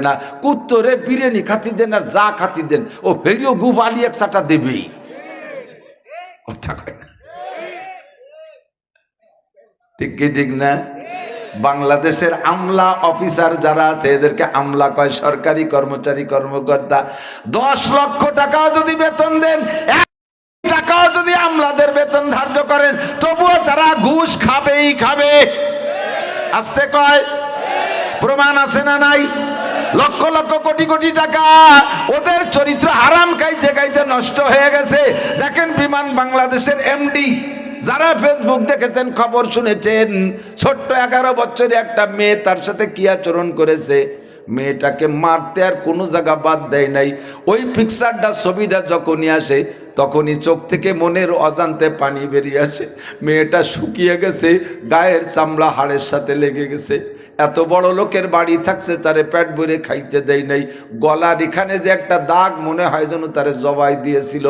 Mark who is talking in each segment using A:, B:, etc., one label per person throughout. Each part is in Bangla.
A: না, কুত্তরে বিরিয়ানি খাতি দেন আর যা খাতি দেন, ও ফেরিও গুপ আলি একসাটা দেবেই। কথা কয় না, ঠিক কি ঠিক না? বাংলাদেশের আমলা অফিসার যারা আছে এদেরকে আমলা কয়, সরকারি কর্মচারী কর্মকর্তা। 10 লক্ষ টাকাও যদি বেতন দেন, 1 টাকাও যদি আমলাদের বেতন ধার্য করেন, তবুও তারা ঘুষ খাবেই খাবে। আসতে কয়, প্রমাণ আছে না নাই? লক্ষ লক্ষ কোটি কোটি টাকা ওদের চরিত্র হারাম খাইতে খাইতে নষ্ট হয়ে গেছে। দেখেন বিমান বাংলাদেশের এমডি, যারা ফেসবুক দেখেছেন, খবর শুনেছেন, ছোট্ট 11 বছরের একটা মেয়ে, তার সাথে কি আচরণ করেছে। মেয়েটাকে মারতে আর কোনো জায়গা বাদ দেয় নাই। ওই পিকচারটা, ছবিটা যখনই আসে তখনই চোখ থেকে মনের অজান্তে পানি বেরিয়ে আসে। মেয়েটা শুকিয়ে গেছে, গায়ের চামড়া হাড়ের সাথে লেগে গেছে। এত বড় লোকের বাড়ি থাকছে, তারে পেট ভরে খাইতে দেয় নাই। গলার এখানে যে একটা দাগ, মনে হয় যেন তারে জবাই দিয়েছিল,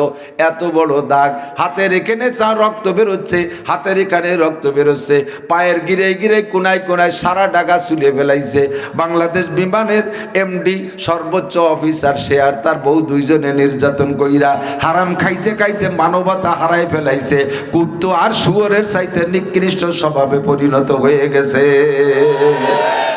A: এত বড় দাগ। হাতের এখানে রক্ত বেরোচ্ছে, হাতের এখানে রক্ত বেরোচ্ছে, পায়ের গিরে গিরে কোনায় কোনায় সারা ডাগা চুলে ফেলাইছে। বাংলাদেশ বিমানের এমডি, সর্বোচ্চ অফিসার, সে আর তার বউ দুইজনে নির্যাতন কইরা হারাম খাইতে খাইতে মানবতা হারাই ফেলাইছে। কুত্তো আর শুয়োরের চাইতে নিকৃষ্ট স্বভাবে পরিণত হয়ে গেছে।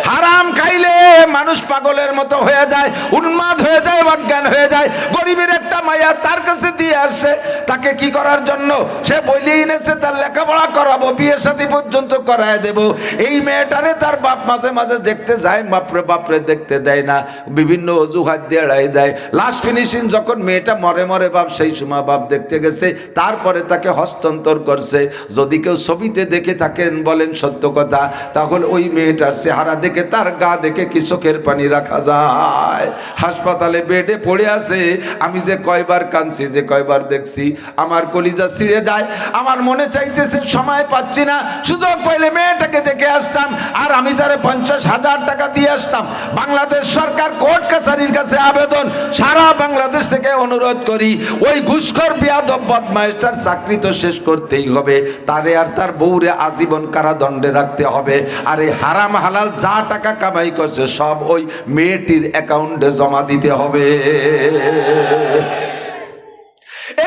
A: হারাম খাইলে মানুষ পাগলের মতো হয়ে যায়, উন্মাদ হয়ে যায়, অজ্ঞান হয়ে যায়। গরিবের একটা মায়া তার কাছে দিয়ে আসছে, তাকে কি করার জন্য? সে বইলে এনেছে তার লেখাপড়া করাবো, বিয়ে শাদী পর্যন্ত করায় দেব। এই মেয়েটারে তার বাপ মাঝে মাঝে দেখতে যায়, বাপরে বাপরে দেখতে দেয় না, বিভিন্ন অজুহাত দিয়ে এড়াই দেয়। লাস্ট ফিনিশিং যখন মেয়েটা মরে মরে বাপ, সেই সময় বাপ দেখতে গেছে, তারপরে তাকে হস্তান্তর করছে। যদি কেউ ছবিতে দেখে থাকেন, বলেন সত্য কথা, তাহলে ওই মেয়েটার চেহারা দেখে, তার গা দেখে কি চোখের পানি রাখা যায়? হাসপাতালে বেডে পড়ে আছে। আমি যে কয়বার কাঁদছি, যে কয়বার দেখছি, আমার কলিজা ছিঁড়ে যায়। আমার মনে চাইতেছে সময় পাচ্ছি না, সুযোগ পাইলে মেয়েটাকে দেখে আসতাম, আর আমি তারে 50,000 টাকা দিয়ে আসতাম। বাংলাদেশ সরকার কোর্ট কাছারির কাছে আবেদন, সারা বাংলাদেশ থেকে অনুরোধ করি, ওই ঘুষখোর বিয়াদব বদমাইশটার চাকরি তো শেষ করতেই হবে, তারে আর তার বউরে আজীবন কারাদণ্ডে রাখতে হবে। আর এই হারাম হালাল যা টাকা কামাই করছে সব ওই মেয়েটির অ্যাকাউন্টে জমা দিতে হবে।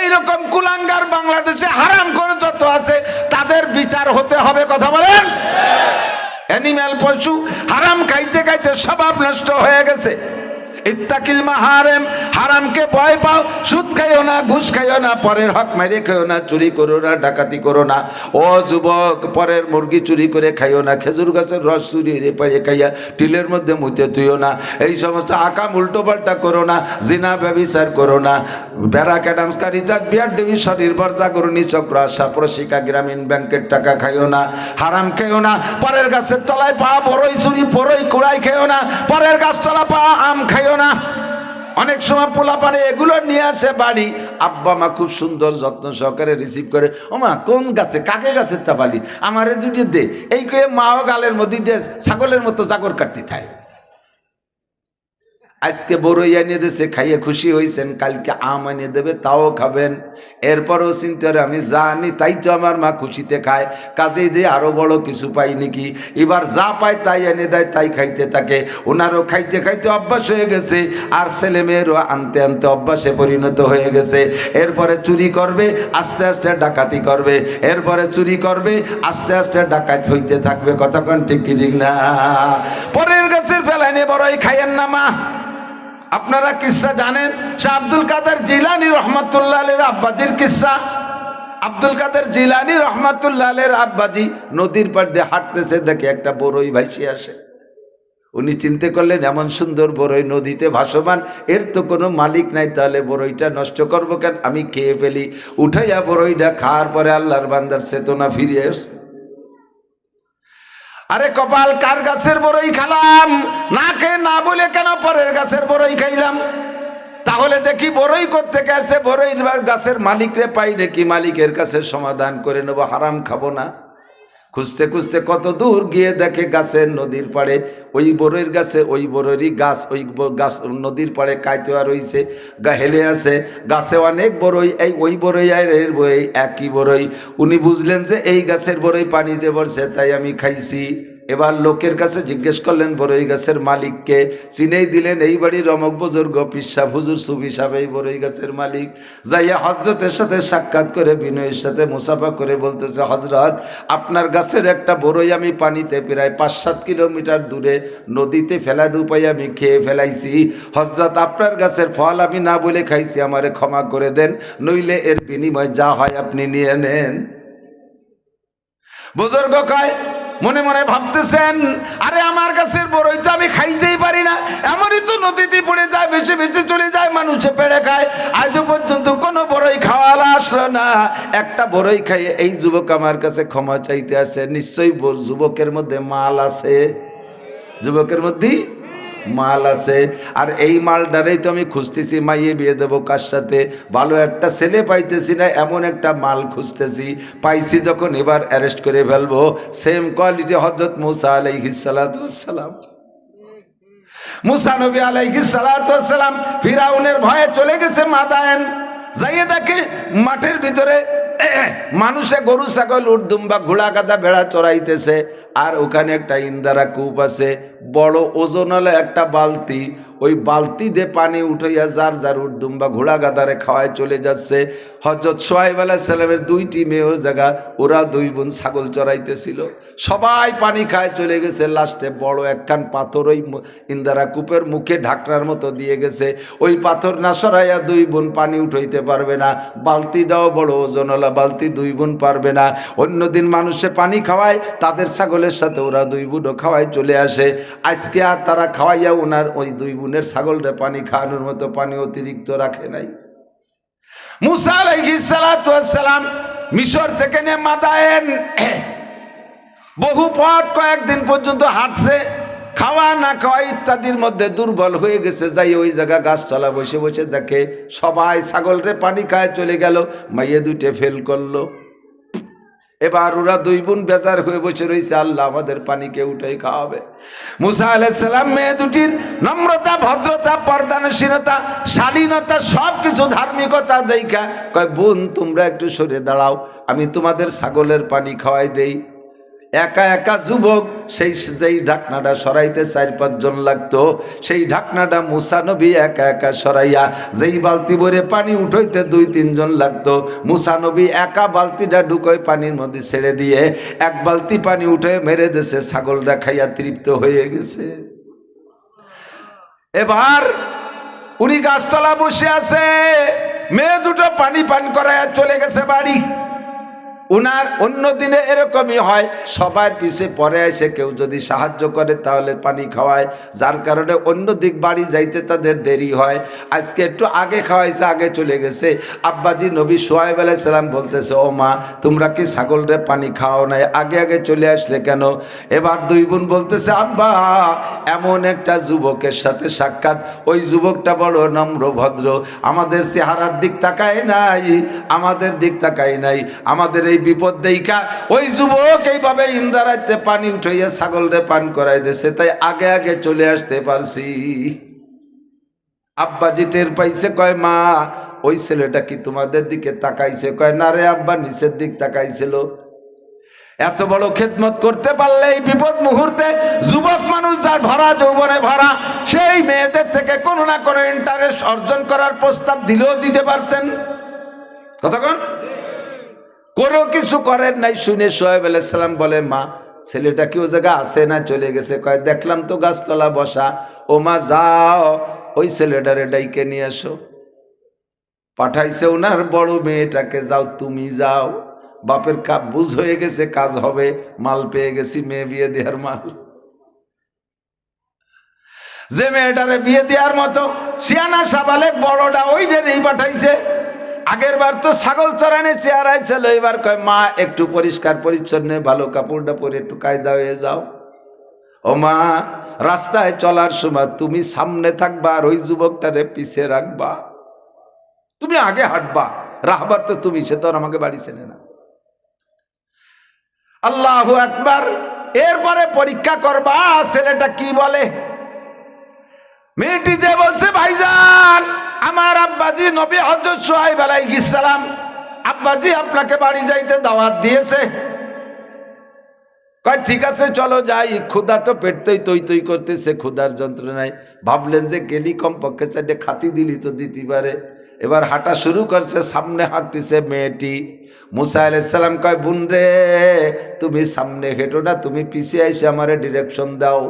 A: এইরকম কুলাঙ্গার বাংলাদেশে হারাম করে যত আছে, তাদের বিচার হতে হবে। কথা বলেন? অ্যানিম্যাল, পশু হারাম খাইতে খাইতে স্বভাব নষ্ট হয়ে গেছে। ইত্তাকিল মাহারেম, হারামকে ভয় পাও। সুদ খাইও না, ঘুষ খাইও না, পরের হক মেরে খাইও না, চুরি করো না, ডাকাতি করো না। ও যুবক, পরের মুরগি চুরি করে খাইও না, খেজুর গাছের রস চুরি পেয়ে খাইয়া টিলের মধ্যে মুইতে তুইও না। এই সমস্ত আকাম উল্টো পাল্টা করো না, জিনা ব্যভিচার করো না, ব্যারাক অ্যাডামস কারিতা বিয়ার ডিভিশন নির্ভর জাগরণী চক্র আশা প্রশিকা গ্রামীণ ব্যাংকের টাকা খাইও না, হারাম খাইও না। পরের গাছের তলায় পা বড়ই চুরি, বড়ই কুড়াই খাইও না, পরের গাছ তলা পা আম খাইও না। অনেক সময় পোলা পানে এগুলো নিয়ে আসে বাড়ি, আব্বা মা খুব সুন্দর যত্ন সহকারে রিসিভ করে। ও মা, কোন গাছে, কাকে গাছের তাপালি, আমারে দুটি দে। এই কয়ে মাও গালের মধ্যে দিয়ে ছাগলের মতো জাগর কাটতে থাকে। আজকে বড়ই আনিয়ে দিয়েছে, খাইয়ে খুশি হয়েছেন, কালকে আম আনিয়ে দেবে, তাও খাবেন। এরপরেও চিন্তা করে, আমি যা আনি তাই তো আমার মা খুশিতে খায়, কাজেই দিয়ে আরও বড় কিছু পাই নাকি। এবার যা পায় তাই এনে দেয়, তাই খাইতে থাকে। ওনারও খাইতে খাইতে অভ্যাস হয়ে গেছে, আর ছেলে মেয়েরও আনতে আনতে অভ্যাসে পরিণত হয়ে গেছে। এরপরে চুরি করবে, আস্তে আস্তে ডাকাতি করবে, এরপরে চুরি করবে, আস্তে আস্তে ডাকাত হইতে থাকবে। কথা কোন ঠিক কি ঠিক না? পরের গাছের ফেলাইনে বড়ই খাইয়েন না মা। আপনারা কিসসা জানেন? শাহ আব্দুল কাদের জিলানী রহমাতুল্লাহ আলাইহির আব্বাজির কিসসা। আব্দুল কাদের জিলানী রহমাতুল্লাহ আলাইহির আব্বাজি নদীর পাড় দিয়ে হাঁটতেছে, দেখে একটা বড়ই ভাসিয়ে আসে। উনি চিন্তা করলেন, এমন সুন্দর বড়ই নদীতে ভাসমান, এর তো কোনো মালিক নাই, তাহলে বড়ইটা নষ্ট করবো কেন, আমি খেয়ে ফেলি। উঠাইয়া বড়ইটা খাওয়ার পরে আল্লাহর বান্দার চেতনা ফিরিয়ে আসে। আরে কপাল, কার গাছের বড়ই খালাম, না খেয়ে না বলে কেন পরের গাছের বড়ই খাইলাম। তাহলে দেখি বড়ই করতে গেছে, বড়ই গাছের মালিকরে পাই নাকি, মালিকের কাছে সমাধান করে নেব, হারাম খাবো না। খুঁজতে খুঁজতে কত দূর গিয়ে দেখে গাছের নদীর পাড়ে ওই বড়ইর গাছে, ওই বড়ইরই গাছ, ওই গাছ নদীর পাড়ে কাইতেওয়া রয়েছে, হেলে আছে। গাছে অনেক বড়ই, এই ওই বড়ই আর এর বড়ই একই বড়ই। উনি বুঝলেন যে এই গাছের বড়ই পানিতে পড়ছে, তাই আমি খাইছি। এবার লোকের কাছে জিজ্ঞেস করলেন বড়ই গাছের মালিককে, চিনেই দিলেন এই বাড়ির রমক বুজুর্গ পিসা হুজুর সুফি সাহেব এই বড়ই গাছের মালিক। যাইয়া হজরতের সাথে সাক্ষাৎ করে বিনয়ের সাথে মুসাফা করে বলতেছে, হজরত আপনার গাছের একটা বড়ই আমি পানিতে প্রায় 5-7 কিলোমিটার দূরে নদীতে ফেলা ডুবাই আমি খেয়ে ফেলাইছি। হজরত আপনার গাছের ফল আমি না বলে খাইছি, আমারে ক্ষমা করে দেন, নইলে এর বিনিময় যা হয় আপনি নিয়ে নেন। বুজুর্গ কয়, মনে মনে ভাবতেছেন, আরে আমার গাছের বড়ই তো আমি খাইতেই পারি না, এমনই তো নদীতে পড়ে যায়, বেশি বেশি চলে যায়, মানুষে পেড়ে খায়, আজও পর্যন্ত কোনো বড়ই খাওয়ালা আসলো না। একটা বড়ই খাইয়ে এই যুবক আমার কাছে ক্ষমা চাইতে আসে, নিশ্চয়ই যুবকের মধ্যে মাল আছে, যুবকের মধ্যেই মাল আছে। আর এই মালটারেই তো আমি খুঁজতেছি, মাইয়ে বিয়ে দেবো কার সাথে, ভালো একটা ছেলে পাইতেছি না, এমন একটা মাল খুঁজতেছি, পাইছি যখন এবার অ্যারেস্ট করে ফেলবো। সেম কোয়ালিটি হযরত মুসা আলাইহিস সালাতু ওয়াস সালাম। মুসা নবী আলাইহিস সালাতু ওয়াস সালাম ফিরাউনের ভয়ে চলে গেছে মাদায়েন, যাইয়ে দেখে মাঠের ভিতরে মানুষে গরু ছাগল উট দুম্বা ঘোড়া গাদা ভেড়া চড়াইতেছে, আর ওখানে একটা ইন্দারা কূপ আছে, বড় ওজনওয়ালা একটা বালতি, ওই বালতি দিয়ে পানি উঠাইয়া যার যার উট দুম্বা ঘোড়া গাদারে খাওয়ায় চলে যাচ্ছে। হযরত সোহাইব আলাইহিস সালামের 2টি মেয়ে জায়গা, ওরা 2 বোন ছাগল চড়াইতেছিল, সবাই পানি খায় চলে গেছে। লাস্টে বড় একখান পাথর ওই ইন্দারা কূপের মুখে ঢাকনার মতো দিয়ে গেছে, ওই পাথর না সরাইয়া 2 বোন পানি উঠাইতে পারবে না, বালতিটাও বড় ওজনওয়ালা বালতি, 2 বোন পারবে না। অন্যদিন মানুষে পানি খাওয়ায়, তাদের ছাগলের সাথে ওরা 2 বোনও খাওয়ায় চলে আসে। আজকে আর তারা খাওয়াইয়া ওনার ওই 2 বোনের ছাগলটা পানি খাওয়ানোর মতো পানি অতিরিক্ত রাখে নাই। মুসা আলাইহিস সালাতু ওয়াস সালাম মিশর থেকে নিয়ে মাদায়েন বহু পথ কয়েকদিন পর্যন্ত হাঁটছে, খাওয়া না খাওয়া ইত্যাদির মধ্যে দুর্বল হয়ে গেছে। যাই ওই জায়গা গাছতলা বসে বসে দেখে সবাই ছাগলরে পানি খায় চলে গেল, মাইয়ে 2টে ফেল করলো। এবার ওরা 2 বোন বেজার হয়ে বসে রয়েছে, আল্লাহ আমাদের পানিকে উঠাই খাওয়াবে। মুসা আলাইহিস সালাম মেয়ে 2টির নম্রতা, ভদ্রতা, পর্দানশীলতা, শালীনতা, সব কিছু ধার্মিকতা দেখা কয়, বোন তোমরা একটু সরে দাঁড়াও, আমি তোমাদের ছাগলের পানি খাওয়াই দেই। একা একা যুবক, যেই ঢাকনাটা সরাইতে 4-5 জন লাগতো, সেই ঢাকনাটা মুসা নবী একা একা সরাইয়া, যেই বালতি ভরে পানি উঠাইতে 2-3 জন লাগতো, মুসা নবী একা বালতিটা ঢুকোয় পানির মধ্যে ছেড়ে দিয়ে 1 বালতি পানি উঠে মেরে দেশে, ছাগলটা খাইয়া তৃপ্ত হয়ে গেছে। এবার উনি গাছতলা বসে আছে, মেয়ে 2টো পানি পান করাইয়া চলে গেছে বাড়ি। উনার অন্য দিনে এরকমই হয়, সবার পিছে পরে এসে কেউ যদি সাহায্য করে তাহলে পানি খাওয়ায়, যার কারণে অন্য দিক বাড়ি যাইতে তাদের দেরি হয়। আজকে একটু আগে খাওয়াইছে, আগে চলে গেছে। আব্বাজি নবী সোহাইব আলাইহিস সালাম বলতেছে, ও মা তোমরা কি ছাগলরে পানি খাও নাই, আগে আগে চলে আসলে কেন? এবার 2 বোন বলতেছে, আব্বা এমন একটা যুবকের সাথে সাক্ষাৎ, ওই যুবকটা বড় নম্র ভদ্র, আমাদের চেহারার দিক তাকায় নাই, আমাদের দিক তাকায় নাই, আমাদের এই বিপদ দেখা ওই যুবক এইভাবে ইন্দারাইতে পানি উঠাইয়া ছাগলরে পান করাই দিয়েছে, তাই আগে আগে চলে আসতে পারছি। আব্বাজি টের পাইছে, কয় মা ওই ছেলেটা কি তোমাদের দিকে তাকাইছে? কয় না রে আব্বা, নিচের দিক তাকাইছিল। এত বড় খেদমত করতে পারলে এই বিপদ মুহূর্তে যুবক মানুষ যার ভরা যৌবনে ভরা, সেই মেয়েদের থেকে কোনো না কোনো ইন্টারেস্ট অর্জন করার প্রস্তাব দিলেও দিতে পারতেন। কতক্ষণ কোনো কিছু করেন নাই। শুনে সোহাইব আলাইহিস সালাম বলে, মা ছেলেটা কি ও জায়গা আছে না চলে গেছে? কয় দেখলাম তো গাছতলা বসা। ও মা যাও ওই ছেলেটারে ডাইকে নিয়ে আসো। পাঠাইছে ওনার বড় মেয়েটাকে, যাও তুমি যাও, বাপের বুঝ হয়ে গেছে কাজ হবে, মাল পেয়ে গেছি, মেয়ে বিয়ে দেওয়ার মাল। যে মেয়েটারে বিয়ে দেওয়ার মতো সিয়ানা সাবালেক বড়টা ওই ডেরেই পাঠাইছে। আগের বার তো ছাগল চড়ানে চেয়ারাই ছিল, এবার কয় মা একটু পরিষ্কার পরিচ্ছন্ন ভালো কাপড়টা পরে একটু কায়দা হয়ে যাও। ও মা রাস্তায় চলার সময় তুমি সামনে থাকবা আর ওই যুবকটারে পিছিয়ে রাখবা, তুমি আগে হাঁটবা, রাহবার তো তুমি, সে তো আর আমাকে বাড়ি চেনে না। আল্লাহু আকবার। এরপরে পরীক্ষা করবা ছেলেটা কি বলে। মেয়েটি যে বলছে, ভাইজান আমার আব্বাজি নবী হযরত সোহাইব আলাইহিস সালাম, আব্বাজি আপনাকে বাড়ি যাইতে দাওয়াত দিয়েছে। কয় ঠিক আছে চলো যাই, ক্ষুধা তো পেটতেই তৈ তৈ করতেছে, ক্ষুধার যন্ত্রণায় ভাবলেন যে গেলি কমপক্ষে 4টে খাতি দিলি তো দিতে পারে। এবার হাঁটা শুরু করছে, সামনে হাঁটতেছে মেয়েটি। মুসা আলাইহিস সালাম কয় বোন রে তুমি সামনে হেঁটো না, তুমি পিছিয়ে এসে আমারে ডিরেকশন দাও।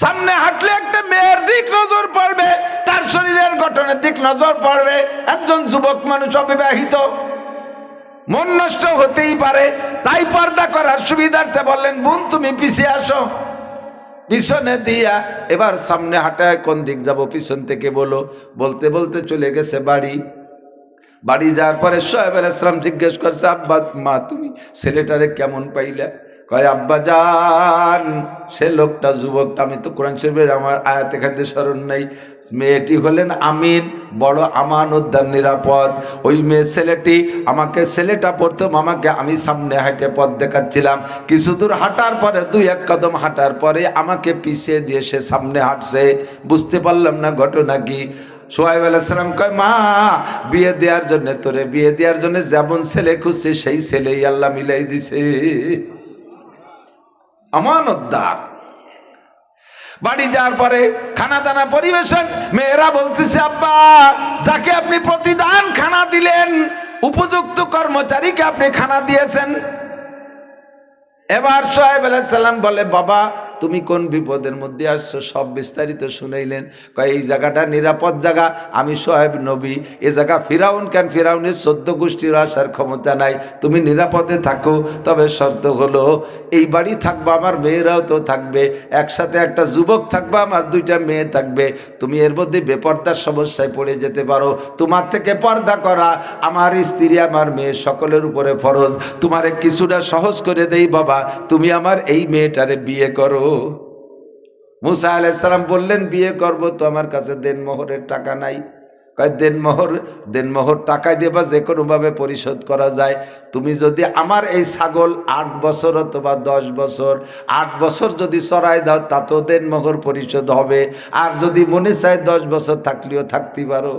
A: সামনে হাঁটলে একটা মেয়ের দিক নজর পড়বে, তার শরীরের গঠনের দিক নজর পড়বে, একজন যুবক মানুষ অবিবাহিত, মন নষ্ট হতেই পারে। তাই পর্দা করার সুবিধার্থে বললেন বোন তুমি পিছিয়ে আসো। পিছনে দিয়া এবার সামনে হাঁটায় কোন দিক যাব পিছন থেকে বলো, বলতে বলতে চলে গেছে বাড়ি। বাড়ি যাওয়ার পরে সোহেব আলাইহিস সালাম জিজ্ঞেস করছে আব্বা মা তুমি ছেলেটারে কেমন পাইলা? কয় আব্বা জান সে লোকটা যুবকটা, আমি তো কোরআন শরীফের আমার আয়াতে খাদ্যে স্মরণ নাই, মেয়েটি হলেন আমিন, বড় আমানতদার, নিরাপদ। ওই মেয়ে ছেলেটি আমাকে, ছেলেটা প্রথম আমাকে, আমি সামনে হাঁটে পথ দেখাচ্ছিলাম, কিছু দূর হাঁটার পরে 2-1 কদম হাঁটার পরে আমাকে পিছিয়ে দিয়ে সে সামনে হাঁটছে। বুঝতে পারলাম না ঘটনা কি। সোহাইব আলাইহিস সালাম কয় মা বিয়ে দেওয়ার জন্য, তোরে বিয়ে দেওয়ার জন্য যেমন ছেলে খুঁজছে সেই ছেলেই আল্লাহ মিলাই দিছে, আমানতদার। বাড়ি যাওয়ার পরে খানা দানা পরিবেশন, মেয়েরা বলতেছে আব্বা যাকে আপনি প্রতিদান খানা দিলেন, উপযুক্ত কর্মচারীকে আপনি খানা দিয়েছেন। এবার সোহাইব আলাইহিস সালাম বলে বাবা তুমি কোন বিপদের মধ্যে আসছো, সব বিস্তারিত শুনাইলেন। কয় এই জায়গাটা নিরাপদ জায়গা, আমি সোহাইব নবী, এ জায়গা ফিরাউন কেন, ফিরাউনের 14 গোষ্ঠীর আসার ক্ষমতা নাই, তুমি নিরাপদে থাকো, তবে শর্ত হলো এই বাড়ি থাকবে, আমার মেয়েরাও তো থাকবে, একসাথে একটা যুবক থাকবে, আমার 2টা মেয়ে থাকবে, তুমি এর মধ্যে বেপর্দার সমস্যায় পড়ে যেতে পারো, তোমার থেকে পর্দা করা আমার স্ত্রী আমার মেয়ে সকলের উপরে ফরজ, তোমারে কিছুটা সহজ করে দেই বাবা, তুমি আমার এই মেয়েটারে বিয়ে করো। মুসা আলাইহিস সালাম বললেন বিয়ে করব তো আমার কাছে দেনমোহরের টাকা নাই। কয় দেনমোহর টাকা দেবা যে কোনোভাবে পরিশোধ করা যায়, তুমি যদি আমার এই ছাগল 8 বছর অথবা 10 বছর, 8 বছর যদি চড়াই দাও তাতেও দেনমোহর পরিশোধ হবে, আর যদি মনে চায় 10 বছর থাকলেও থাকতে পারো।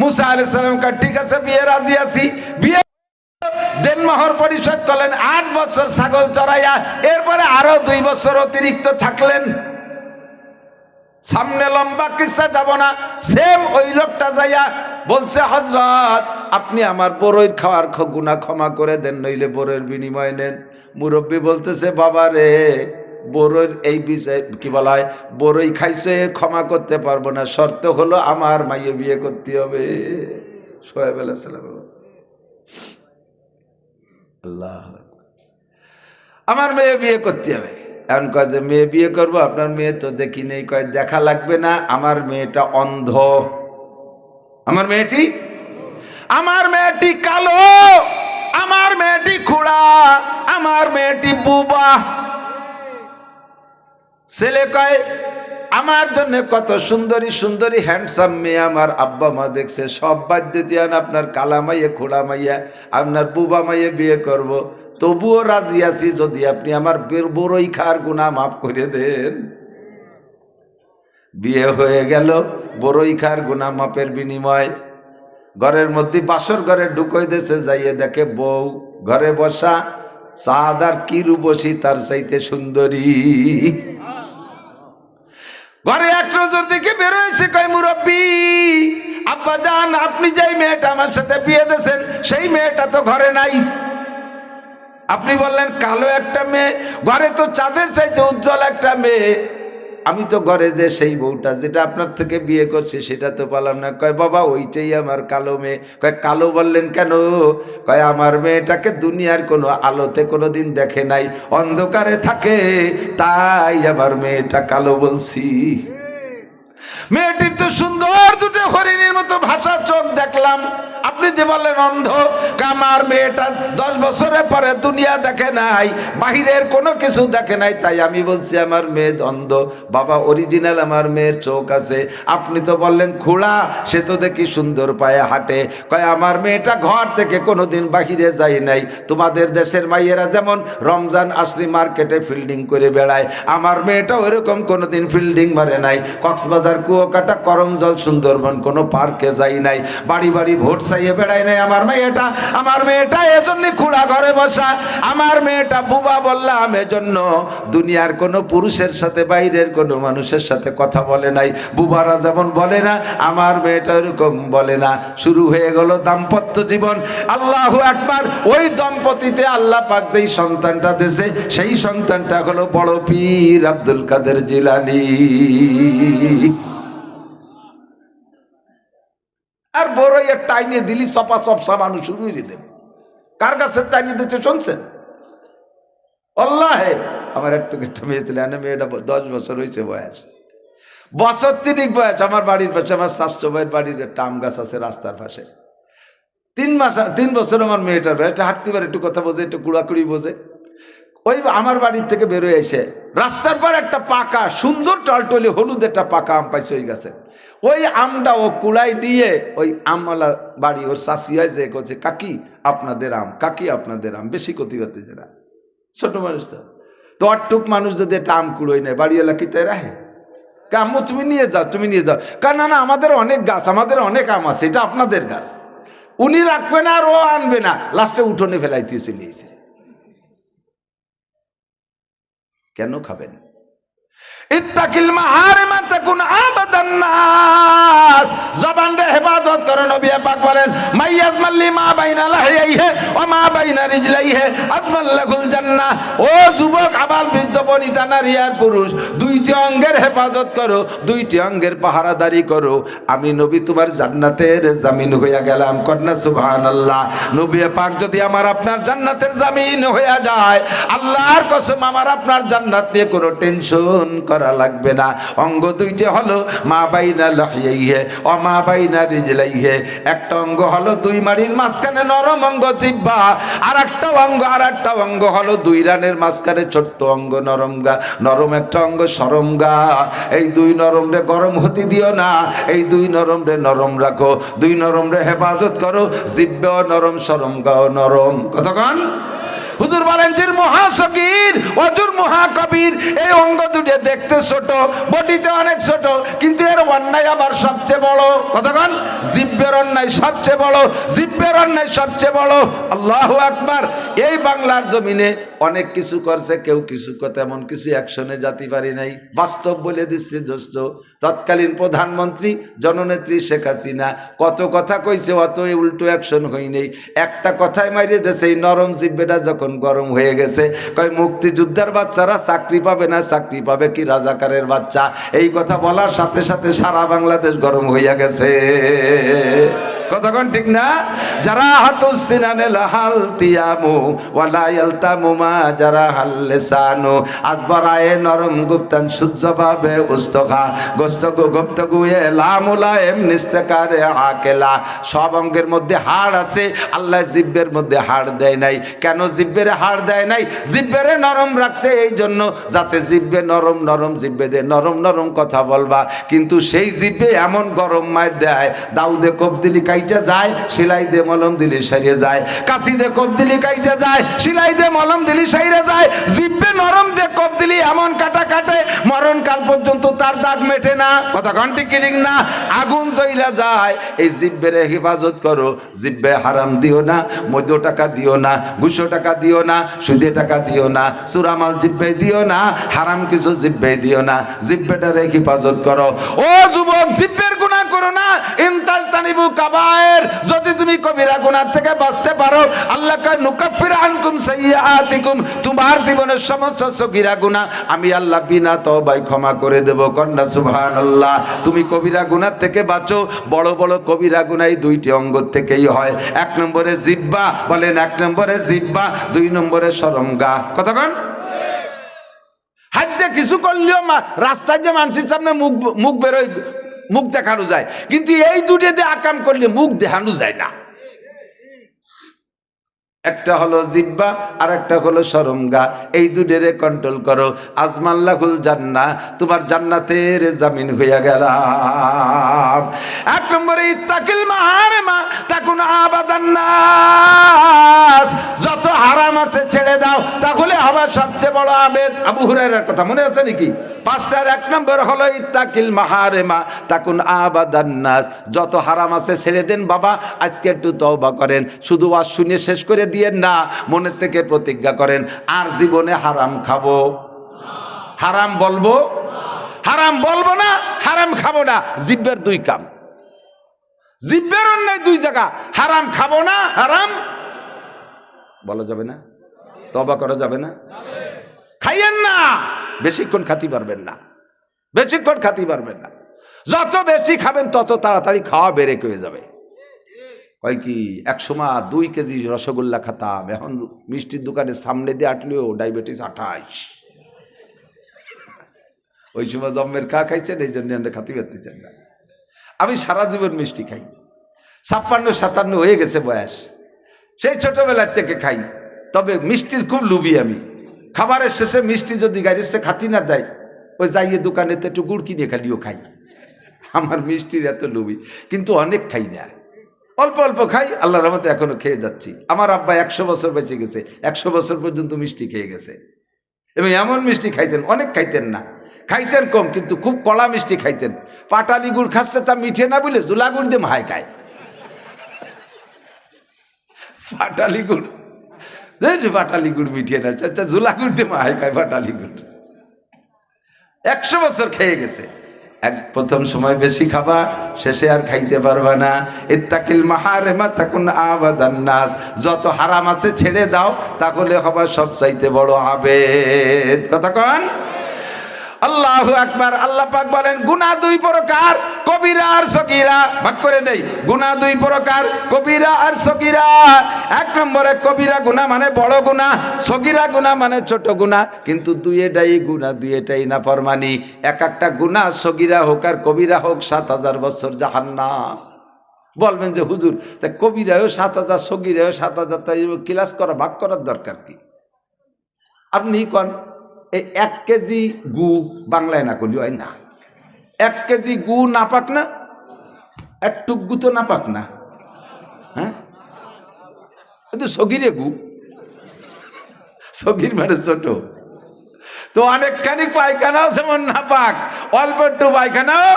A: মুসা আলাইহিস সালাম কয় ঠিক আছে বিয়ে রাজি আছি। বিয়ে দেনমোহর পরিশোধ করলেন, 8 বছর ছাগল চড়াইয়া, এরপরে আরো 2 বছর অতিরিক্ত থাকলেন। সামনে লম্বা কিসা যাব না, সেম ওই লোকটা যাইয়া বলছে হযরত আপনি আমার বড়ই খাওয়ার গুনাহ ক্ষমা করে দেন, নইলে বড়ের বিনিময় নেন। মুরব্বী বলতেছে বাবা রে বড়ের এই বিষয় কি বলা হয়, বড়ই খাইছে ক্ষমা করতে পারবো না, শর্ত হলো আমার মাইয়ে বিয়ে করতে হবে। সোহেব আলাইহিস সালাম আল্লাহ আমার মেয়ে বিয়ে করতে হবে। এখন কয় যে মেয়ে বিয়ে করবো, আপনার মেয়ে তো দেখি নেই। কয় দেখা লাগবে না, আমার মেয়েটা অন্ধ, আমার মেয়েটি কালো, আমার মেয়েটি খুড়া, আমার মেয়েটি বুবা। ছেলে কয় আমার জন্য কত সুন্দরী সুন্দরী হ্যান্ডসাম মেয়ে আমার আব্বা মা দেখছে, সব বাদ দিয়ে আপনার কালা মাইয়ে, খোড়া মাইয়া, আপনার বুবা মাইয়ে বিয়ে করব, তবুও রাজি আছি যদি আপনি আমার বড়ই খাওয়ার গুনাহ মাফ করে দেন। বিয়ে হয়ে গেল, বড়ই খাওয়ার গুনাহ মাপের বিনিময় ঘরের মধ্যে বাসর ঘরে ঢুকই দেশে যাইয়ে দেখে বউ ঘরে বসা, সাদার কি রূপসী তার চাইতে সুন্দরী। ঘরে এক নজর দেখে বেরোয়েছে, কয় মুরব্বী আব্বা জান আপনি যেই মেয়েটা আমার সাথে বিয়ে দিয়েছেন সেই মেয়েটা তো ঘরে নাই। আপনি বললেন কালো একটা মেয়ে, ঘরে তো চাঁদের চাইতে উজ্জ্বল একটা মেয়ে, আমি তো ঘরে যে সেই বউটা যেটা আপনার থেকে বিয়ে করছে সেটা তো পেলাম না। কয় বাবা ওইটাই আমার কালো মেয়ে। কয় কালো বললেন কেন? কয় আমার মেয়েটাকে দুনিয়ার কোনো আলোতে কোনো দিন দেখে নাই, অন্ধকারে থাকে, তাই আমার মেয়েটা কালো বলছি। মেয়েটির তো সুন্দর দুটো হরিণের মতো ভাষা চোখ দেখলাম, আপনি যে বললেন অন্ধ। আমার মেয়েটা 10 বছরের পরে দুনিয়া দেখে নাই, বাহিরের কোনো কিছু দেখে নাই, তাই আমি বলছি আমার মেয়ে অন্ধ। বাবা অরিজিনাল আমার মেয়ের চোখ আছে। আপনি তো বললেন খোড়া, সে তো দেখি সুন্দর পায়ে হাঁটে। কয় আমার মেয়েটা ঘর থেকে কোনোদিন বাহিরে যায় নাই। তোমাদের দেশের মাইয়েরা যেমন রমজান আসলে মার্কেটে ফিল্ডিং করে বেড়ায়, আমার মেয়েটা ওইরকম কোনোদিন ফিল্ডিং মারে নাই, কক্সবাজার বগুড়ার কুয়াকাটা, করমজল, সুন্দরবন কোনো পার্কে যাই নাই, বাড়ি বাড়ি ভোট চাইয়ে বেড়াই নাই। আমার মেয়েটা এজন্য খোলা ঘরে বসা, আমার মেয়েটা বুবা বললাম এজন্য দুনিয়ার কোনো পুরুষের সাথে, বাইরের কোনো মানুষের সাথে কথা বলে নাই। বুবারা যেমন বলে না, আমার মেয়েটা এরকম বলে না। শুরু হয়ে গেল দাম্পত্য জীবন। আল্লাহু আকবার। ওই দম্পতিতে আল্লাহ পাক যেই সন্তানটা দিয়েছে, সেই সন্তানটা হলো বড় পীর আব্দুল কাদের জিলানী। আর বড়ই একটা টাইনে দিলি চপা চপ সাবানো শুরু হয়ে দেন। কার কাছে টাইনে দিতে শুনছেন? আল্লাহে আমার একটু মেয়ে ছিল, মেয়েটা 10 বছর হয়েছে বয়স, বছর 3 বয়স। আমার বাড়ির পাশে আমার শাস্ত্র ভাইয়ের বাড়ির একটা আম গাছ আছে রাস্তার পাশে। 3 বছর আমার মেয়েটার বয়স, হাঁটতে পারে, একটু কথা বোঝে, একটু কুড়াকুড়ি বোঝে। ওই আমার বাড়ির থেকে বেরোয় এসে রাস্তার পর একটা পাকা সুন্দর টলটলি হলুদ একটা পাকা আম পাইছে ওই গাছে। ওই আমটা ও কুড়াই দিয়ে ওই আমওয়ালা বাড়ি ওর শাশি হয় যে করছে, কাকি আপনাদের আম, কাকি আপনাদের আম, বেশি ক্ষতি হতে যারা ছোট মানুষ তো অটুক মানুষ যদি একটা আম কুড়োই নেয়, বাড়িওয়ালা কি তাই রাখে? আম্মু তুমি নিয়ে যাও, তুমি নিয়ে যাও। কারণ না আমাদের অনেক গাছ, আমাদের অনেক আম আছে, এটা আপনাদের গাছ। উনি রাখবে না আর ও আনবে না, লাস্টে উঠোনে ফেলাইতে চলে এসে। কেন খাবেন? ইত্তাকিল মাহারিমা তাকুন আবাদান নাস। জবান রে হেফাজত করো। নবী পাক বলেন, মাইয়াজমাল্লি মা বাইনা লাহিয়াইহি ওয়া মা বাইনা রিজলাইহি আজমাল লাহুল জান্নাহ। ও যুবক, আবাল, বৃদ্ধ, বনিতা, নারী আর পুরুষ, 2টি অঙ্গের হেফাজত করো, 2টি অঙ্গের পাহারাদারি করো, আমি নবী তোমার জান্নাতের জামিন হইয়া গেলাম। কন্যা সুবহানাল্লাহ। নবী পাক যদি আমার আপনার জান্নাতের জামিন হইয়া যায়, আল্লাহর কসম আমার আপনার জান্নাত নিয়ে কোনো টেনশন করা লাগবে না। অঙ্গ 2টি হলো মা বাইনা লাহিয়াইহি ও মা বাইনা রিজলাইহি। একটা অঙ্গ হলো 2 মাড়ির মাঝখানে নরম অঙ্গ জিহ্বা, আর একটা অঙ্গ হলো 2 রানের মাঝখানে ছোট্ট অঙ্গ নরম একটা অঙ্গ সরমগা। এই 2 নরম রে গরম হতে দিও না, এই 2 নরম রে নরম রাখো, 2 নরম রে হেফাজত করো। জিহ্বাও নরম, সরমগাও নরম। কতক্ষণ? হুজুর বলেন জির মহাসগীর ওজুর মহাকবীর। এই অঙ্গ 2টি দেখতে ছোট, বডিতে অনেক ছোট, কিন্তু এর অন্যায় আবার সবচেয়ে বড়। কতক্ষণ? জিহ্বের অন্যায় সবচেয়ে বড়, জিহ্বের অন্যায় সবচেয়ে বড়। আল্লাহু আকবার। এই বাংলার জমিনে অনেক কিছু করছে, কেউ কিছু কথা এমন কিছু অ্যাকশনে যেতে পারি নাই। বাস্তব বলে দিচ্ছে দোস্ত, তৎকালীন প্রধানমন্ত্রী জননেত্রী শেখ হাসিনা কত কথা কইছে, অত উল্টো অ্যাকশন হই নেই। একটা কথায় মারিয়ে দিয়েছে, এই নরম জিহ্বেটা যখন গরম হয়ে গেছে, কয় মুক্তিযোদ্ধার বাচ্চারা চাকরি পাবে না, চাকরি পাবে কি রাজাকারের বাচ্চা। এই কথা বলার সাথে সাথে সারা বাংলাদেশ গরম হইয়া গেছে। কতক্ষণ ঠিক না? যারা হাতুসিনানে লাহাল তিয়ামু ওয়ালা ইয়ালতামু মা যারা হাল্লিসানু আসবারায়ে নরম গুপ্তান সূর্যভাবে উস্তখা গোস্তগু গুপ্তগুয়ে লামুলায়েম নিস্তেকারে আকেলা। সব অঙ্গের মধ্যে হাড় আছে, আল্লাহ জিহ্বের মধ্যে হাড় দেয় নাই। কেন জিহ্বের হাড় দেয় নাই? জিহ্বের নরম রাখছে এই জন্য, যাতে জিহ্বে নরম নরম জিহ্বে দিয়ে নরম নরম কথা বলবা। কিন্তু সেই জিহ্বে এমন গরম মার দেয়, দাউদে কোপ দিলি কাইটা যায়, সেলাই দে মলম দিলি সারিয়ে যায়। কাশি দে কোপ দিলি কাইটা যায়, সেলাই দে মলম দিলি সাইরে যায়। জিহ্বে নরম দে কোপ দিলি এমন কাটা কাটে, মরণকাল পর্যন্ত তার দাগ মেটে না। কথা ঘন্টি কিরিং না, আগুন জ্বইলা যায়। এই জিহ্বের হেফাজত করো। জিহ্বে হারাম দিও না, মধ্য টাকা দিও না, ঘুষো টাকা দিও না, সুদে টাকা দিও না, চুরামাল জিহ্বে দিও না, হারাম কিছু জিহ্বে দিও না। জিহ্বেটারে হেফাজত করো। ও যুবক, জিহ্বের গুনাহ করো না। ইনতাল তানিবু কাবায়ের, যদি তুমি কবিরা গুনাহ থেকে বাঁচতে পারো, আল্লাহ কয় নুকাফির আনকুম সাইয়্যাতিকুম, তোমার জীবনের সমস্ত সগীরা গুনাহ আমি আল্লাহ বিনা তওবায় ক্ষমা করে দেব। কন্যা সুবহানাল্লাহ। তুমি কবিরা গুনাহ থেকে বাঁচো। বড় বড় কবিরা গুনাহ এই 2টি অঙ্গ থেকেই হয়। 1 নম্বরে জিহ্বা, বলেন 1 নম্বরে জিহ্বা, 2 নম্বরে শরমগা। কতক্ষণ? হাতে কিছু করলেও রাস্তায় যে মানুষের সামনে মুখ বেরোয়, মুখ দেখানো যায়, কিন্তু এই 2টি দিয়ে আকাম করলে মুখ দেখানো যায় না। একটা হলো জিব্বা আর একটা হলো শরমগা, এই দুটোরে কন্ট্রোল করো। আজমাল্লাহুল জান্নাহ, তোমার জান্নাতের জামিন হইয়া গেলাম। এক নম্বরে ইত্তাকিল মাহারিমা তাকুন আবাদান নাস, যত হারাম আছে ছেড়ে দাও, তাহলে আমার সবচেয়ে বড় আবেদ। আবু হুরায়রার কথা মনে আছে নাকি? পাঁচটার এক নম্বর হলো ইত্তাকিল মাহারিমা তাকুন আবাদান নাস, যত হারাম আছে ছেড়ে দেন। বাবা আজকে একটু তওবা করেন, শুধু ওয়াজ শুনে শেষ করে দিয়েন না, মনের থেকে প্রতিজ্ঞা করেন আর জীবনে হারাম খাবো, হারাম বলবো, হারাম বলবো না, হারাম খাবো না। জিব্বের দুই কাম, জিব্বের অন্যায় দুই জায়গা, হারাম খাবো না, হারাম বলা যাবে না, তওবা করা যাবে না। খাইয়েন না, বেশিক্ষণ খাতি পারবেন না, বেশিক্ষণ খাতি পারবেন না। যত বেশি খাবেন তত তাড়াতাড়ি খাওয়া বেড়ে হয়ে যাবে। কয় কি, এক সময় 2 কেজি রসগোল্লা খাতাম, এখন মিষ্টির দোকানের সামনে দিয়ে আটলেও ডায়াবেটিস 28। ওই সময় জম্মের খাইছেন, এই জন্য আমরা খাতি পারতেছেন না। আমি সারা জীবন মিষ্টি খাই, 56-57 হয়ে গেছে বয়স, সেই ছোটবেলার থেকে খাই। তবে মিষ্টির খুব লুবি আমি। খাবারের শেষে মিষ্টি যদি গাড়ির সে খাতি না দেয়, ওই যাইয়ে দোকানেতে একটু গুড় কিনে খালিও খাই। আমার মিষ্টির এত লুবি, কিন্তু অনেক খাই না, অল্প অল্প খাই। আল্লাহর রহমতে এখনো খেয়ে যাচ্ছি। আমার আব্বা 100 বছর বেঁচে গেছে, 100 বছর পর্যন্ত মিষ্টি খেয়ে গেছে। এবং এমন মিষ্টি খাইতেন, অনেক খাইতেন না, খাইতেন কম, কিন্তু খুব কড়া মিষ্টি খাইতেন। পাটালি গুড় খাচ্ছে, তা মিঠে না বলে জুলা গুড় দিয়ে মাহাই খায়। পাটালি গুড়, পাটালি গুড় মিঠিয়ে না, জুলা গুড় দিয়ে মাহাই খায় পাটালি গুড়। 100 বছর খেয়ে গেছে। প্রথম সময় বেশি খাবা, শেষে আর খাইতে পারবা না। ইত্তাকিল মাহারিমা তাকুন আবাদান নাস, যত হারাম আছে ছেড়ে দাও, তাহলে হবা সবচাইতে বড় আবেদ। কথা কন আল্লাহু আকবার। আল্লাহ পাক বলেন গুনাহ 2 প্রকার, কবিরা আর সগীরা। ভাগ করে দেই, গুনাহ 2 প্রকার, কবিরা আর সগীরা। 1 নম্বরে কবিরা গুনাহ মানে বড় গুনাহ, সগীরা গুনাহ মানে ছোট গুনাহ। কিন্তু দুইটাই গুনাহ, দুইটাই নাফরমানি। এক একটা গুনাহ সগীরা হোক আর কবিরা হোক 7000 বছর জাহান্নাম। বলবেন যে হুজুর, তা কবিরাও 7000, সগীরাও 7000, তাই ক্লাস করা, ভাগ করার দরকার কি? আপনি কোন এই 1 কেজি গু বাংলায় না করলি হয় না? 1 কেজি গু নাপাক না? একটুক গু তো নাপাক না? হ্যাঁ, তো সগিরে গু, সগির মানে ছোট। তো অনেকখানি পায়খানাও যেমন নাপাক, অল্প একটু পায়খানাও।